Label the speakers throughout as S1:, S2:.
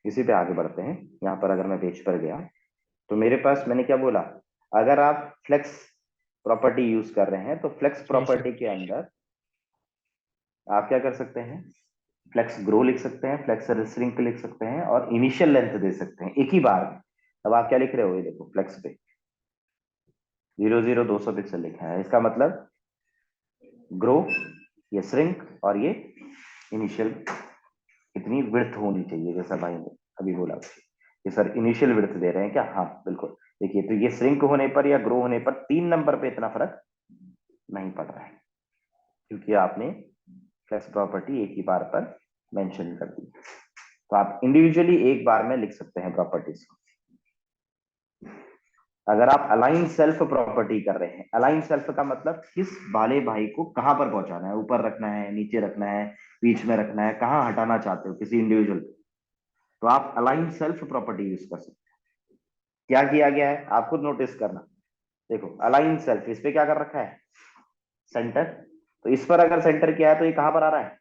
S1: इसी पे आगे बढ़ते हैं। यहाँ पर अगर मैं पेज पर गया तो मेरे पास मैंने क्या बोला, अगर आप फ्लेक्स प्रॉपर्टी यूज कर रहे हैं तो फ्लेक्स
S2: जी सर।
S1: प्रॉपर्टी के अंदर आप क्या कर सकते हैं, फ्लेक्स ग्रो लिख सकते हैं, फ्लेक्स रिश्रिंक लिख सकते हैं और इनिशियल लेंथ दे सकते हैं एक ही बार में। अब आप क्या लिख रहे हो, ये देखो फ्लेक्स पे 0 0 200 पिक्सल लिखा है, इसका मतलब ग्रो, ये श्रिंक और ये इनिशियल इतनी विड्थ होनी चाहिए, जैसा भाई ने अभी बोला कि सर इनिशियल विड्थ दे रहे हैं क्या, हाँ बिल्कुल। देखिए तो ये श्रिंक होने पर या ग्रो होने पर 3 नंबर पे इतना फर्क नहीं पड़ रहा है, क्योंकि आपने फ्लेक्स प्रॉपर्टी एक ही बार पर मेंशन कर दी। तो आप इंडिविजुअली एक बार में लिख सकते हैं प्रॉपर्टीज को। अगर आप अलाइन सेल्फ प्रॉपर्टी कर रहे हैं, अलाइन सेल्फ का मतलब किस वाले भाई को कहां पर पहुंचाना है, ऊपर रखना है, नीचे रखना है, बीच में रखना है, कहां हटाना चाहते हो किसी इंडिविजुअल को, तो आप अलाइन सेल्फ प्रॉपर्टी यूज कर सकते हैं। क्या किया गया है आप खुद नोटिस करना। देखो अलाइन सेल्फ, इस पे क्या कर रखा है, सेंटर। तो इस पर अगर सेंटर किया है तो ये कहां पर आ रहा है,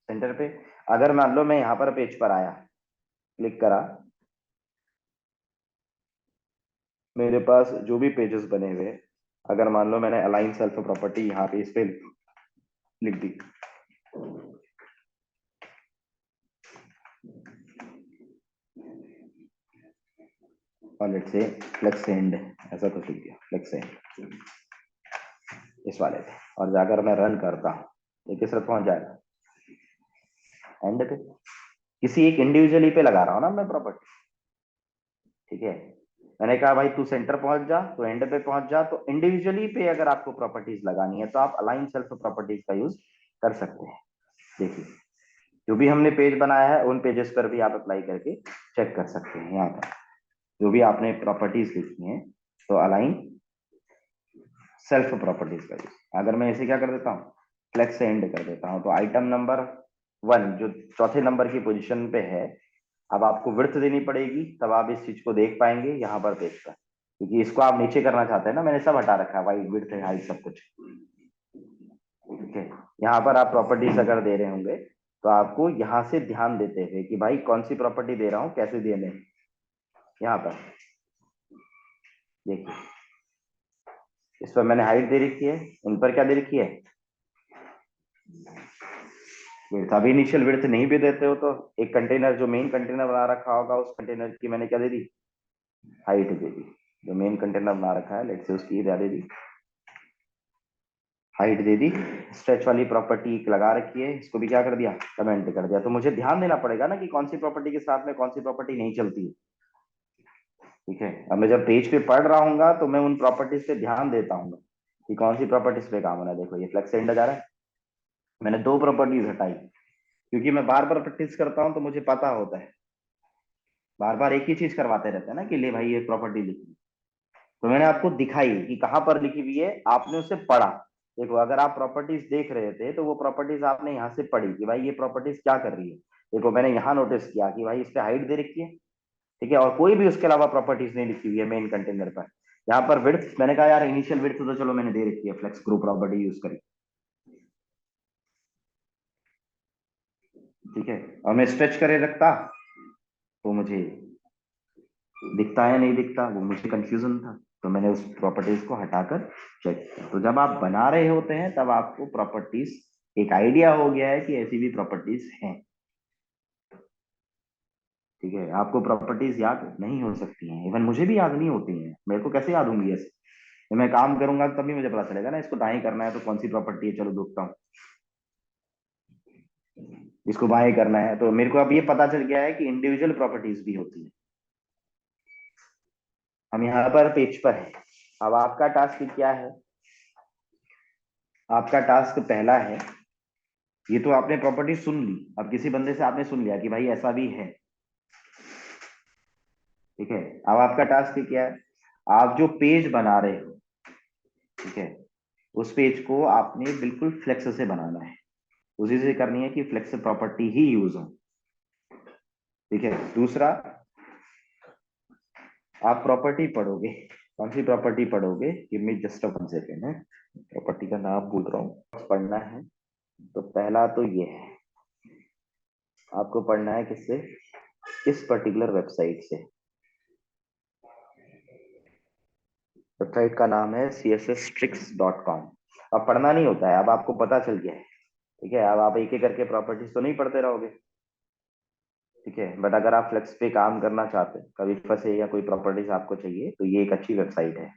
S1: सेंटर पे। अगर मान लो मैं यहां पर पेज पर आया, क्लिक करा, मेरे पास जो भी पेजेस बने हुए, अगर मान लो मैंने अलाइन सेल्फ प्रॉपर्टी यहाँ पे इस पे लिख दी और लेट्स से फ्लेक्स एंड, ऐसा कुछ लिख दिया फ्लेक्स एंड इस वाले पे, और जाकर मैं रन करता हूँ, ये किस तरह पहुंच जाएगा, एंड पे। किसी एक इंडिविजुअली पे लगा रहा हूँ ना मैं प्रॉपर्टी, ठीक है। मैंने कहा भाई तू सेंटर पहुंच जा, तो एंड पे पहुंच जा, तो इंडिविजुअली पे अगर आपको प्रॉपर्टीज लगानी है तो आप अलाइन सेल्फ प्रॉपर्टीज का यूज कर सकते हैं। देखिए जो भी हमने पेज बनाया है उन पेजेस पर भी आप अप्लाई करके चेक कर सकते हैं। यहाँ पर जो भी आपने प्रॉपर्टीज लिखी हैं, तो अलाइन सेल्फ प्रॉपर्टीज का यूज, अगर मैं इसे क्या कर देता हूँ, फ्लेक्स से एंड कर देता हूँ, तो आइटम नंबर 1 जो चौथे नंबर की पोजीशन पे है, अब आपको विड्थ देनी पड़ेगी, तब आप इस चीज को देख पाएंगे यहाँ पर पेज पर, क्योंकि इसको आप नीचे करना चाहते हैं ना, मैंने सब हटा रखा है, वाइट विड्थ हाइट सब कुछ, ठीक है। यहाँ पर आप प्रॉपर्टीज अगर दे रहे होंगे तो आपको यहाँ से ध्यान देते हुए कि भाई कौन सी प्रॉपर्टी दे रहा हूँ, कैसे देने, यहाँ पर देखिए इस पर मैंने हाइट दे रखी है, इन पर क्या दे रखी है, विड्थ। अभी इनिशियल विड्थ नहीं भी देते हो तो एक कंटेनर जो मेन कंटेनर बना रखा होगा उस कंटेनर की मैंने क्या दे दी, हाइट दे दी। जो मेन कंटेनर बना रखा है लेट्स से उसकी क्या दे दी, हाइट दे दी। स्ट्रेच वाली प्रॉपर्टी लगा रखी है, इसको भी क्या कर दिया, कमेंट कर दिया। तो मुझे ध्यान देना पड़ेगा ना कि कौन सी प्रॉपर्टी के साथ में कौन सी प्रॉपर्टी नहीं चलती है, ठीक है। अब मैं जब पेज पे पढ़ रहा हूँ तो मैं उन प्रॉपर्टीज पे ध्यान देता हूँ कि कौन सी प्रॉपर्टीज पे काम होना है। देखो ये फ्लेक्स एंड जा रहा है, मैंने 2 प्रॉपर्टीज हटाई, क्योंकि मैं बार बार प्रैक्टिस करता हूँ तो मुझे पता होता है, बार बार एक ही चीज करवाते रहते हैं ना कि ले भाई ये प्रॉपर्टी लिखी, तो मैंने आपको दिखाई कि कहाँ पर लिखी हुई है, आपने उसे पढ़ा। देखो अगर आप प्रॉपर्टीज देख रहे थे तो वो प्रॉपर्टीज आपने यहाँ से पढ़ी कि भाई ये प्रॉपर्टीज क्या कर रही है। देखो मैंने यहाँ नोटिस किया कि भाई इस पे हाइट दे रखी है, ठीक है, और कोई भी उसके अलावा प्रॉपर्टीज नहीं लिखी हुई है मेन कंटेनर पर। यहाँ पर विड्थ मैंने कहा यार इनिशियल विड्थ तो चलो मैंने दे रखी है, फ्लेक्स ग्रुप प्रॉपर्टी यूज करी, ठीक है। और मैं स्ट्रेच करे रखता तो मुझे दिखता है नहीं दिखता, वो मुझे कंफ्यूजन था, तो मैंने उस प्रॉपर्टीज को हटाकर चेक किया। तो जब आप बना रहे होते हैं तब आपको प्रॉपर्टीज एक आइडिया हो गया है कि ऐसी भी प्रॉपर्टीज हैं, ठीक है। आपको प्रॉपर्टीज याद नहीं हो सकती हैं, इवन मुझे भी याद नहीं होती हैं, मेरे को कैसे याद होंगी ऐसे, जब मैं काम करूंगा तभी मुझे पता चलेगा ना, इसको दाएं करना है तो कौन सी प्रॉपर्टी है, चलो देखता हूँ, इसको बाएं करना है, तो मेरे को अब ये पता चल गया है कि इंडिविजुअल प्रॉपर्टीज भी होती है। हम यहाँ पर पेज पर है, अब आपका टास्क क्या है, आपका टास्क पहला है, ये तो आपने प्रॉपर्टी सुन ली, अब किसी बंदे से आपने सुन लिया कि भाई ऐसा भी है, ठीक है। अब आपका टास्क क्या है, आप जो पेज बना रहे हो, ठीक है, उस पेज को आपने बिल्कुल फ्लेक्स से बनाना है, उसी से करनी है कि फ्लेक्स प्रॉपर्टी ही यूज हो, ठीक है। दूसरा, आप प्रॉपर्टी पढ़ोगे, कौन सी प्रॉपर्टी पढ़ोगे, give me just a 1 second है, प्रॉपर्टी का नाम भूल रहा हूँ, पढ़ना है। तो पहला तो ये है, आपको पढ़ना है किससे, इस पर्टिकुलर वेबसाइट से। वेबसाइट का नाम है csstricks.com। अब पढ़ना नहीं होता है, अब आपको पता चल गया है। ठीक है, अब आप एक एक करके प्रॉपर्टीज तो नहीं पढ़ते रहोगे। ठीक है, बट अगर आप फ्लेक्स पे काम करना चाहते हैं, कभी फंसे या कोई प्रॉपर्टीज आपको चाहिए, तो ये एक अच्छी वेबसाइट है।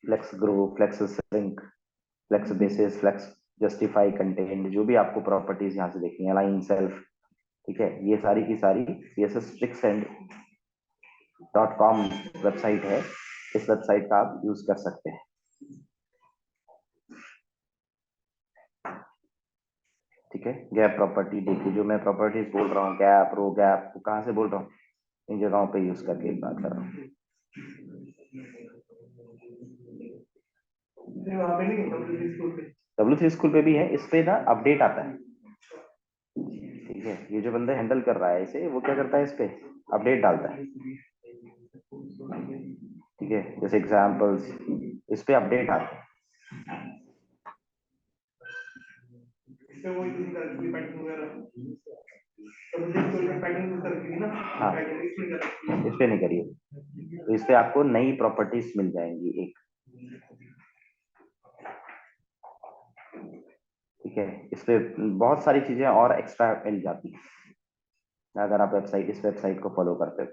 S1: Flex grow, flex shrink, flex basis, flex justify content, जो भी आपको प्रॉपर्टीज यहाँ से देखनी है, अलाइन सेल्फ। ठीक है, ये सारी की सारी cssstricksand.com वेबसाइट है। इस वेबसाइट का आप यूज कर सकते हैं। ठीक है, गैप प्रॉपर्टी देखिए, जो मैं प्रॉपर्टीज बोल रहा हूँ, गैप, रो गैप, कहाँ से बोल रहा हूँ, इन जगहों पे यूज करके एक बात कर रहा हूँ। W3 स्कूल पे भी है, इस पे ना अपडेट आता है। ठीक है, ये जो बंदा हैंडल कर रहा है इसे, वो क्या करता है, इस पे अपडेट डालता है। ठीक है, जैसे एग्जांपल्स, इस पे अपडेट आते हैं। हाँ, इस पे नहीं करिए, तो इस पे आपको नई प्रॉपर्टीज मिल जाएंगी एक। ठीक है, इस पे बहुत सारी चीजें और एक्स्ट्रा मिल जाती हैं अगर आप इस वेबसाइट को फॉलो करते हो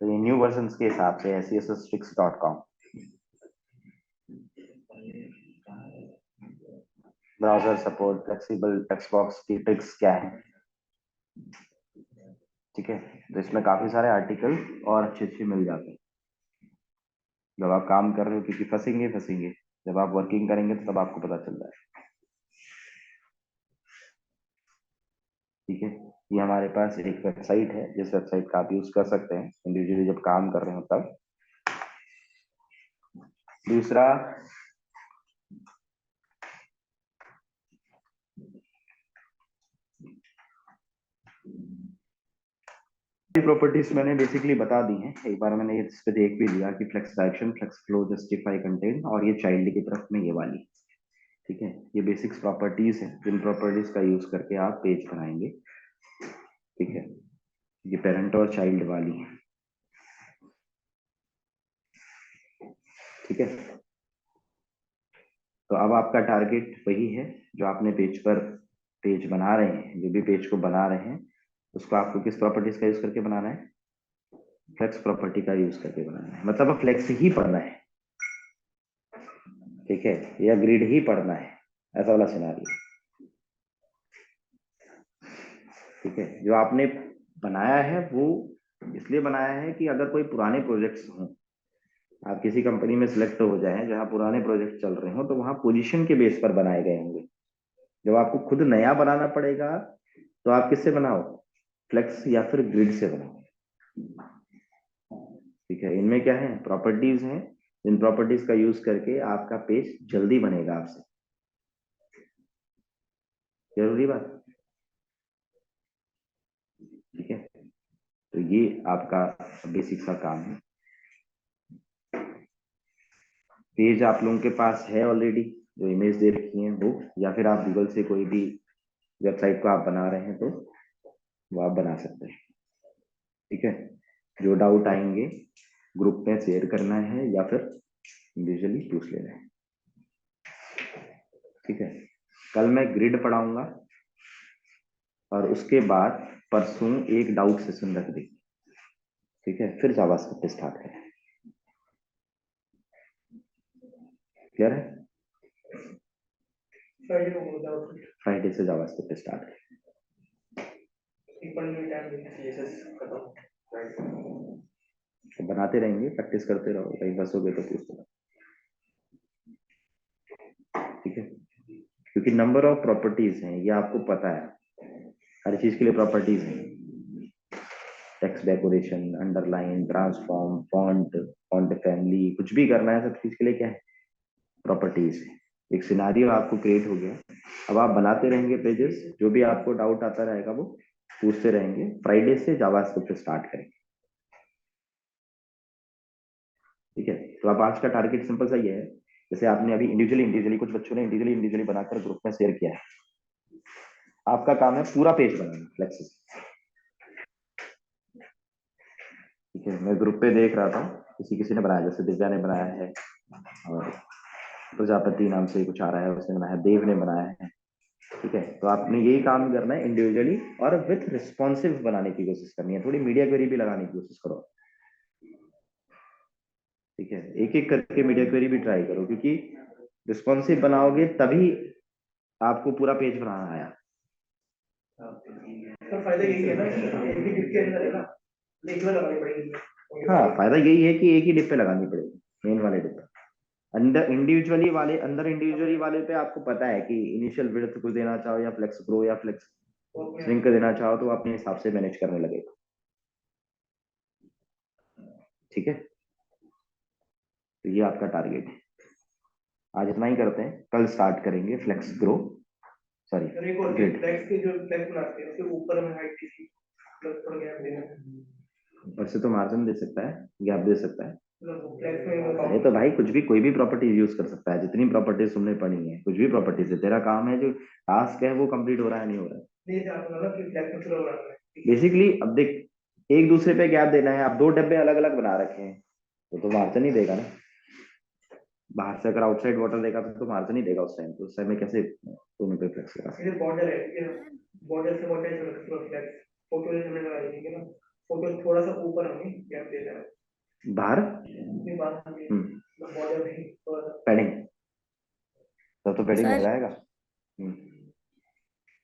S1: तो ये न्यू वर्जन के हिसाब से है cssstricks.com। Browser support, flexible text box की ट्रिक्स क्या है। ठीक है, तो इसमें काफी सारे आर्टिकल और अच्छे अच्छे मिल जाते हैं। जब आप काम कर रहे हो, क्योंकि फंसेंगे, जब आप वर्किंग करेंगे तो तब आपको पता चलता है। ठीक है, ये हमारे पास एक वेबसाइट है, जिस वेबसाइट का आप यूज कर सकते हैं इंडिविजुअली जब काम कर रहे हो तब। दूसरा, प्रॉपर्टीज मैंने बेसिकली बता दी हैं, एक बार मैंने इस पे देख भी लिया कि flex direction, flex flow, justify content, और ये चाइल्ड की तरफ में ये वाली। ठीक है, ये बेसिक्स प्रॉपर्टीज है, जिन प्रॉपर्टीज का यूज करके आप पेज बनाएंगे। ठीक है, ये पेरेंट और चाइल्ड वाली है। ठीक है, तो अब आपका टारगेट वही है, जो आपने पेज बना रहे हैं, जो भी पेज को बना रहे हैं, उसको आपको किस प्रॉपर्टीज का यूज करके बनाना है, फ्लेक्स प्रॉपर्टी का यूज करके बनाना है। मतलब फ्लेक्स ही पढ़ना है। ठीक है, या ग्रिड ही पढ़ना है, ऐसा वाला सिनारियो। ठीक है, जो आपने बनाया है वो इसलिए बनाया है कि अगर कोई पुराने प्रोजेक्ट्स हों, आप किसी कंपनी में सिलेक्ट हो जाएं जहां पुराने प्रोजेक्ट चल रहे हो, तो वहां पोजीशन के बेस पर बनाए गए होंगे। जब आपको खुद नया बनाना पड़ेगा, तो आप किससे बनाओ, फ्लेक्स या फिर ग्रिड से बनाओ। ठीक है, इनमें क्या है, प्रॉपर्टीज हैं, इन प्रॉपर्टीज का यूज करके आपका पेज जल्दी बनेगा आपसे। जरूरी बात। ठीक है, तो ये आपका बेसिक सा काम है। पेज आप लोगों के पास है ऑलरेडी, जो इमेज दे रखी है वो, या फिर आप गूगल से कोई भी वेबसाइट को आप बना रहे हैं तो वो आप बना सकते हैं। ठीक है, जो डाउट आएंगे ग्रुप में शेयर करना है या फिर इंडिविजुअली पूछ लेना है। ठीक है, कल मैं ग्रिड पढ़ाऊंगा और उसके बाद परसों एक डाउट सेशन रख देंगे। ठीक है, फिर जावास्क्रिप्ट स्टार्ट करें। क्लियर है, फ्राइडे से जावास्क्रिप्ट स्टार्ट करें। तो बनाते रहेंगे, प्रैक्टिस करते रहो, कहीं बसोगे तो पूछ लो। ठीक है, क्योंकि नंबर ऑफ प्रॉपर्टीज हैं, ये आपको पता है, हर चीज के लिए प्रॉपर्टीज हैं। Text decoration, underline, transform, font, font family, कुछ भी करना है, सब चीज के लिए क्या है, प्रॉपर्टीज है। एक सिनारियो आपको क्रिएट हो गया, अब आप बनाते रहेंगे पेजेस, जो भी आपको डाउट आता रहेगा वो पूछते रहेंगे। फ्राइडे से जावास्क्रिप्ट स्टार्ट करेंगे। ठीक है, तो अब आज का टारगेट सिंपल सा ही है, जैसे आपने अभी इंडिविजुअली कुछ बच्चों ने इंडिविजुअली बनाकर ग्रुप में शेयर किया है, आपका काम है पूरा पेज बनाना फ्लेक्स। ठीक है, मैं ग्रुप पे देख रहा था, किसी किसी ने बनाया, जैसे दिव्या ने बनाया है, और प्रजापति नाम से कुछ आ रहा है, उसने बनाया है, देव ने बनाया है। ठीक है, तो आपने यही काम करना है इंडिविजुअली, और विथ रिस्पॉन्सिव बनाने की कोशिश करनी है, थोड़ी मीडिया क्वेरी भी लगाने की कोशिश करो। ठीक है, एक एक करके मीडिया क्वेरी भी ट्राई करो, क्योंकि रिस्पॉन्सिव बनाओगे तभी आपको पूरा पेज बनाना आया।
S2: तो फायदा यही है ना कि एक ही डिप के अंदर है ना, एक बार लगानी पड़ेगी।
S1: हाँ, फायदा यही है कि एक ही डिप पे लगानी पड़ेगी, मेन वाले डिप पे। अंदर इंडिविजुअली वाले पे आपको पता है कि इनिशियल विड्थ कुछ देना चाहो, या फ्लेक्स ग्रो या फ्लेक्स श्रिंक देना चाहो, तो अपने हिसाब से मैनेज करने लगेगा। ठीक है, तो ये आपका टारगेट है। आज इतना ही करते हैं, कल स्टार्ट करेंगे फ्लेक्स ग्रो, सॉरी
S2: एक और
S1: ग्रिड।
S2: फ्लेक्स के जो फ्लेक्स बनाते हैं उसके ऊपर में हाइट की प्लस थोड़ा गैप देना है।
S1: ऊपर से तो मार्जिन दे सकता है, गैप दे सकता है।
S2: मतलब फ्लेक्स में वो
S1: अरे तो भाई कुछ भी, कोई भी प्रॉपर्टीज यूज कर सकता है, जितनी प्रॉपर्टीज तुमने पढ़ी है, कुछ भी प्रॉपर्टीज है, तेरा काम है जो टास्क है वो कंप्लीट हो रहा है नहीं हो रहा है।
S2: नहीं जानता ना कि फ्लेक्स में पूरा बनाना है।
S1: बेसिकली अब देख, एक दूसरे पे गैप देना है, आप दो डब्बे अलग अलग बना रखे हैं, तो मार्जिन ही देगा ना। बाहर से अगर आउटसाइड वाटर देगा तो मार्जिन ही देगा उस टाइम, तो उस टाइम में कैसे दोनों पे फ्लेक्स करा सकते
S2: ये बॉर्डर है, ठीक है ना, बॉर्डर से बॉर्डर जो पूरा फ्लेक्स फोटो जो हमने लगाई थी, ठीक है ना, फोटो थोड़ा सा ऊपर हमें गैप दे देना है।
S1: हैं बाहर।
S2: अपनी बात हमें बॉर्डर में थोड़ा सा
S1: पैडिंग, तब तो पैडिंग
S3: सर
S1: लगाएगा।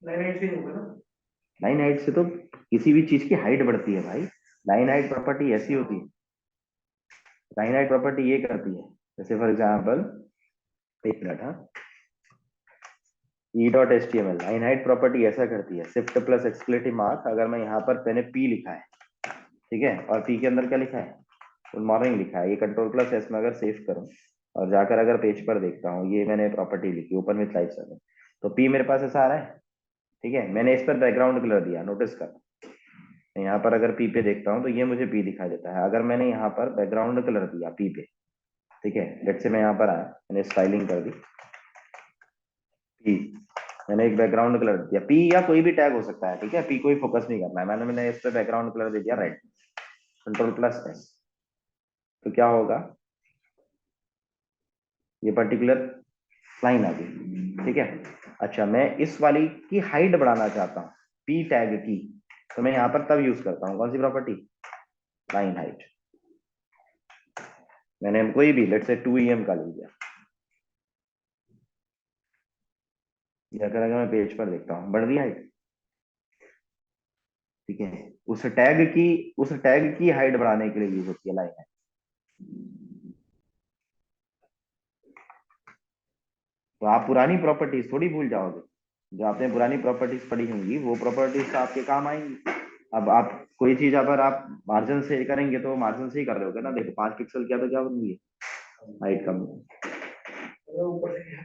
S2: लाइन हाइट से होगा ना।
S1: लाइन हाइट से तो किसी भी चीज की हाइट बढ़ती है भाई। लाइन हाइट प्रॉपर्टी ऐसी होती है, लाइन हाइट प्रॉपर्टी ये करती है, जैसे फॉर एग्जाम्पल, एक मिनट, हाँ, e dot H T M L line height property ऐसा करती है, शिफ्ट प्लस एक्सक्लेटिव मार्क, अगर मैं यहाँ पर मैंने पी लिखा है, ठीक है, और पी के अंदर क्या लिखा है, गुड मॉर्निंग लिखा है, ये कंट्रोल प्लस एस में अगर सेव करूँ और जाकर अगर पेज पर देखता हूँ, ये मैंने प्रॉपर्टी लिखी ओपन विथ लाइट सेवन, तो पी मेरे पास ऐसा आ रहा है। ठीक है, मैंने इस पर बैकग्राउंड कलर दिया, नोटिस कर, यहाँ पर अगर पी पे देखता हूँ तो ये मुझे पी दिखाई देता है। अगर मैंने यहाँ पर बैकग्राउंड कलर दिया पी पे, ठीक है, लेट से मैं यहाँ पर आया, मैंने स्टाइलिंग कर दी पी, मैंने एक बैकग्राउंड कलर दिया पी, या कोई भी टैग हो सकता है, ठीक है, पी कोई फोकस नहीं करना है, मैंने इस पे बैकग्राउंड कलर दे दिया रेड, कंट्रोल प्लस एस, तो क्या होगा, ये पर्टिकुलर लाइन आ गई। ठीक है, अच्छा मैं इस वाली की हाइट बढ़ाना चाहता हूँ, पी टैग की, तो मैं यहाँ पर तब यूज करता हूँ कौन सी प्रॉपर्टी, लाइन हाइट। मैंने कोई भी लेट से 2em का ले लिया, अगर मैं पेज पर देखता हूँ बढ़ रही हाइट। ठीक है, उस टैग की हाइट बढ़ाने के लिए यूज होती है लाइन हाइट। तो आप पुरानी प्रॉपर्टीज थोड़ी भूल जाओगे, जो आपने पुरानी प्रॉपर्टीज पढ़ी होंगी वो प्रॉपर्टीज तो आपके काम आएंगी। अब आप कोई चीज अगर आप मार्जिन से करेंगे तो मार्जिन से ही कर रहे होगे ना, देखो 5 पिक्सल क्या तो क्या बन गई हाइट कम।
S2: ऊपर से